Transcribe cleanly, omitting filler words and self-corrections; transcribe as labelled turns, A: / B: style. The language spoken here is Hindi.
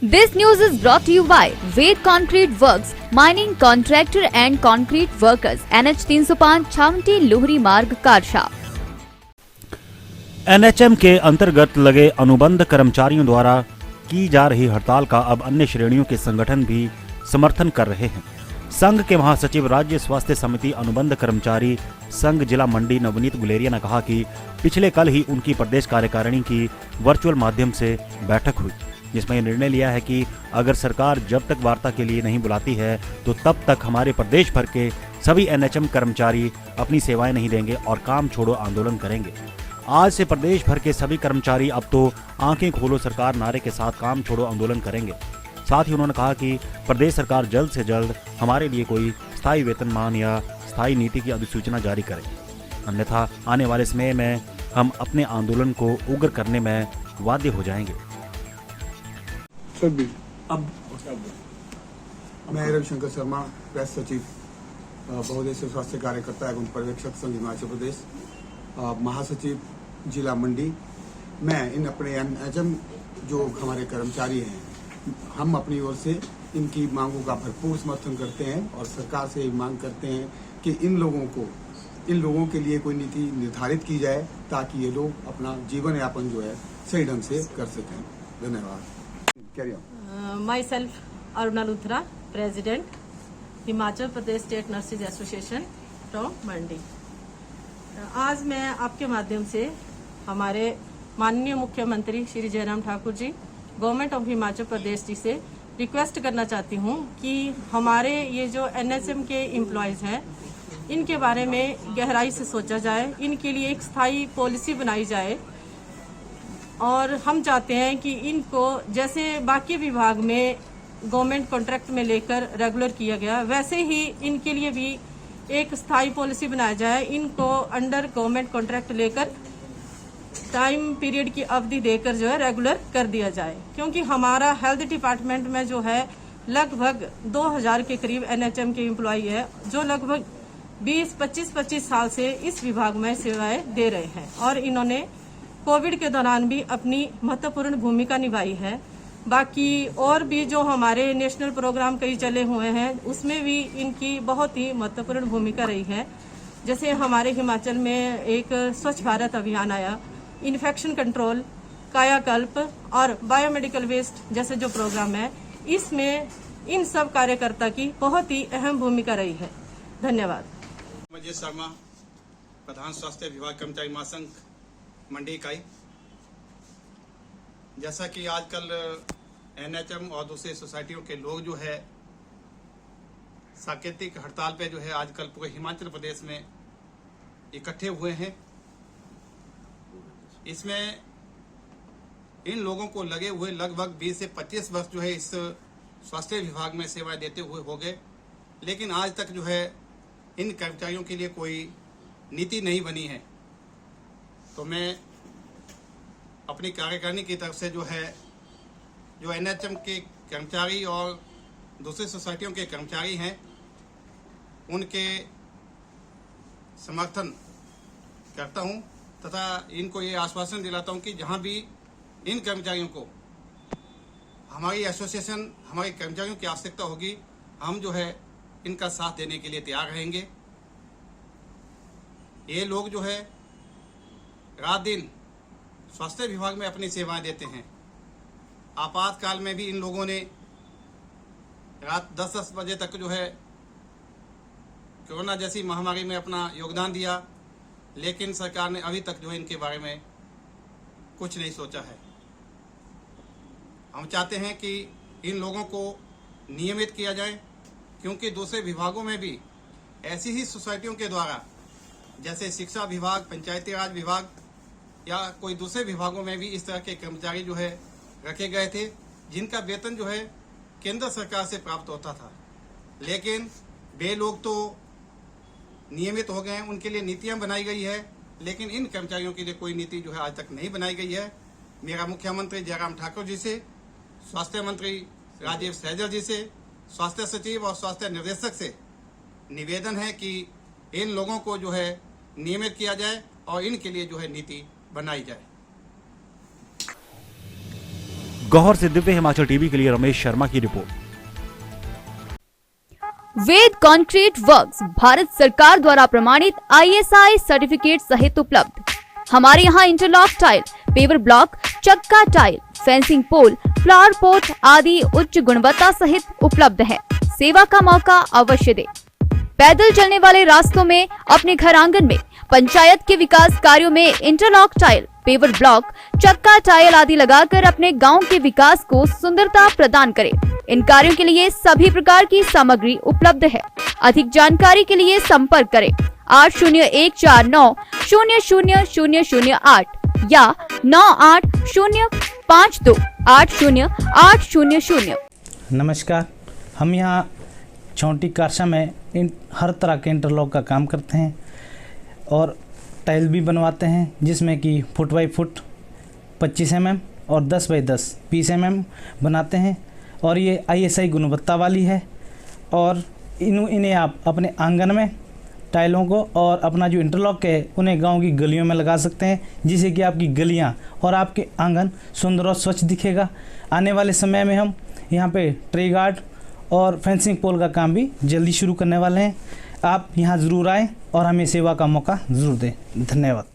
A: This news is brought to you by Ved Concrete Works, Mining Contractor and Concrete Workers, NH 305 छावनी लोहरी मार्ग कारशा।
B: एनएचएम के अंतर्गत लगे अनुबंध कर्मचारियों द्वारा की जा रही हड़ताल का अब अन्य श्रेणियों के संगठन भी समर्थन कर रहे हैं। संघ के महासचिव राज्य स्वास्थ्य समिति अनुबंध कर्मचारी संघ जिला मंडी नवनीत गुलेरिया ने कहा कि पिछले कल ही उनकी प्रदेश कार्यकारिणी की वर्चुअल माध्यम से बैठक हुई, जिसमें यह निर्णय लिया है कि अगर सरकार जब तक वार्ता के लिए नहीं बुलाती है तो तब तक हमारे प्रदेश भर के सभी एनएचएम कर्मचारी अपनी सेवाएं नहीं देंगे और काम छोड़ो आंदोलन करेंगे। आज से प्रदेश भर के सभी कर्मचारी अब तो आंखें खोलो सरकार नारे के साथ काम छोड़ो आंदोलन करेंगे। साथ ही उन्होंने कहा कि प्रदेश सरकार जल्द से जल्द हमारे लिए कोई स्थायी वेतनमान या स्थायी नीति की अधिसूचना जारी करे, अन्यथा आने वाले समय में हम अपने आंदोलन को उग्र करने में बाध्य हो जाएंगे।
C: मैं रविशंकर शर्मा, प्रेस सचिव बहुउद्देशीय स्वास्थ्य कार्यकर्ता एवं पर्यवेक्षक संघ हिमाचल प्रदेश, महासचिव जिला मंडी। मैं इन अपने एनएचएम जो हमारे कर्मचारी हैं, हम अपनी ओर से इनकी मांगों का भरपूर समर्थन करते हैं और सरकार से मांग करते हैं कि इन लोगों के लिए कोई नीति निर्धारित की जाए ताकि ये लोग अपना जीवन यापन जो है सही ढंग से कर सकें। धन्यवाद।
D: Myself Aruna Luthra, president Himachal Pradesh state nurses association from Mandi. आज मैं आपके माध्यम से हमारे माननीय मुख्यमंत्री श्री जयराम ठाकुर जी, गवर्नमेंट ऑफ हिमाचल प्रदेश जी से रिक्वेस्ट करना चाहती हूँ कि हमारे ये जो एनएचएम के एम्प्लॉयज़ हैं, इनके बारे में गहराई से सोचा जाए, इनके लिए एक स्थायी पॉलिसी बनाई जाए। और हम चाहते हैं कि इनको जैसे बाकी विभाग में गवर्नमेंट कॉन्ट्रैक्ट में लेकर रेगुलर किया गया, वैसे ही इनके लिए भी एक स्थायी पॉलिसी बनाया जाए। इनको अंडर गवर्नमेंट कॉन्ट्रैक्ट लेकर टाइम पीरियड की अवधि देकर जो है रेगुलर कर दिया जाए, क्योंकि हमारा हेल्थ डिपार्टमेंट में जो है लगभग 2000 के करीब एनएचएम के एम्प्लॉई है, जो लगभग 20-25 साल से इस विभाग में सेवाएं दे रहे हैं और इन्होंने कोविड के दौरान भी अपनी महत्वपूर्ण भूमिका निभाई है। बाकी और भी जो हमारे नेशनल प्रोग्राम कई चले हुए हैं, उसमें भी इनकी बहुत ही महत्वपूर्ण भूमिका रही है। जैसे हमारे हिमाचल में एक स्वच्छ भारत अभियान आया, इन्फेक्शन कंट्रोल, कायाकल्प और बायोमेडिकल वेस्ट जैसे जो प्रोग्राम है, इसमें इन सब कार्यकर्ता की बहुत ही अहम भूमिका रही है। धन्यवाद।
E: अजय शर्मा, प्रधान स्वास्थ्य विभाग कर्मचारी महासंघ मंडी इकाई। जैसा कि आजकल एनएचएम और दूसरी सोसाइटियों के लोग जो है सांकेतिक हड़ताल पे जो है आजकल पूरे हिमाचल प्रदेश में इकट्ठे हुए हैं। इसमें इन लोगों को लगे हुए लगभग 20 से 25 वर्ष जो है इस स्वास्थ्य विभाग में सेवाएं देते हुए हो गए, लेकिन आज तक जो है इन कर्मचारियों के लिए कोई नीति नहीं बनी है। तो मैं अपनी कार्यकारिणी की तरफ से जो है जो एनएचएम के कर्मचारी और दूसरी सोसाइटियों के कर्मचारी हैं, उनके समर्थन करता हूं तथा इनको ये आश्वासन दिलाता हूं कि जहां भी इन कर्मचारियों को हमारी एसोसिएशन, हमारे कर्मचारियों की आवश्यकता होगी, हम जो है इनका साथ देने के लिए तैयार रहेंगे। ये लोग जो है रात दिन स्वास्थ्य विभाग में अपनी सेवाएं देते हैं। आपातकाल में भी इन लोगों ने रात 10-10 बजे तक जो है कोरोना जैसी महामारी में अपना योगदान दिया, लेकिन सरकार ने अभी तक जो है इनके बारे में कुछ नहीं सोचा है। हम चाहते हैं कि इन लोगों को नियमित किया जाए, क्योंकि दूसरे विभागों में भी ऐसी ही सोसाइटियों के द्वारा, जैसे शिक्षा विभाग, पंचायती राज विभाग या कोई दूसरे विभागों में भी इस तरह के कर्मचारी जो है रखे गए थे, जिनका वेतन जो है केंद्र सरकार से प्राप्त होता था, लेकिन वे लोग तो नियमित हो गए हैं, उनके लिए नीतियां बनाई गई है, लेकिन इन कर्मचारियों के लिए कोई नीति जो है आज तक नहीं बनाई गई है। मेरा मुख्यमंत्री जयराम ठाकुर जी से, स्वास्थ्य मंत्री राजीव सैजल जी से, स्वास्थ्य सचिव और स्वास्थ्य निर्देशक से निवेदन है कि इन लोगों को जो है नियमित किया जाए और इनके लिए जो है नीति बनाई जाए।
B: गौहर से दिव्य हिमाचल टीवी के लिए रमेश शर्मा की report.
A: Ved concrete works Bharat सरकार द्वारा प्रमाणित ISI सर्टिफिकेट सहित उपलब्ध। हमारे यहाँ इंटरलॉक टाइल, पेवर ब्लॉक, चक्का tile, fencing pole, flower pot आदि उच्च गुणवत्ता सहित उपलब्ध है। सेवा का मौका अवश्य दे। पैदल चलने वाले रास्तों में, अपने घर आंगन में, पंचायत के विकास कार्यों में इंटरलॉक टाइल, पेवर ब्लॉक, चक्का टाइल आदि लगाकर अपने गांव के विकास को सुंदरता प्रदान करें। इन कार्यों के लिए सभी प्रकार की सामग्री उपलब्ध है। अधिक जानकारी के लिए संपर्क करें 8014900008 या 9805280800।
F: नमस्कार, हम यहाँ छोटी कारसा में हर तरह के इंटरलॉक का काम करते हैं और टाइल भी बनवाते हैं, जिसमें कि फुट बाई फुट 25 mm और 10 बाई 10 20 mm बनाते हैं और ये ISI गुणवत्ता वाली है। और इन्हें आप अपने आंगन में टाइलों को और अपना जो इंटरलॉक है उन्हें गांव की गलियों में लगा सकते हैं, जिससे कि आपकी गलियां और आपके आंगन सुंदर और स्वच्छ दिखेगा। आने वाले समय में हम यहाँ पे ट्री गार्ड और फेंसिंग पोल का काम भी जल्दी शुरू करने वाले हैं। आप यहाँ ज़रूर आएँ और हमें सेवा का मौका ज़रूर दें। धन्यवाद।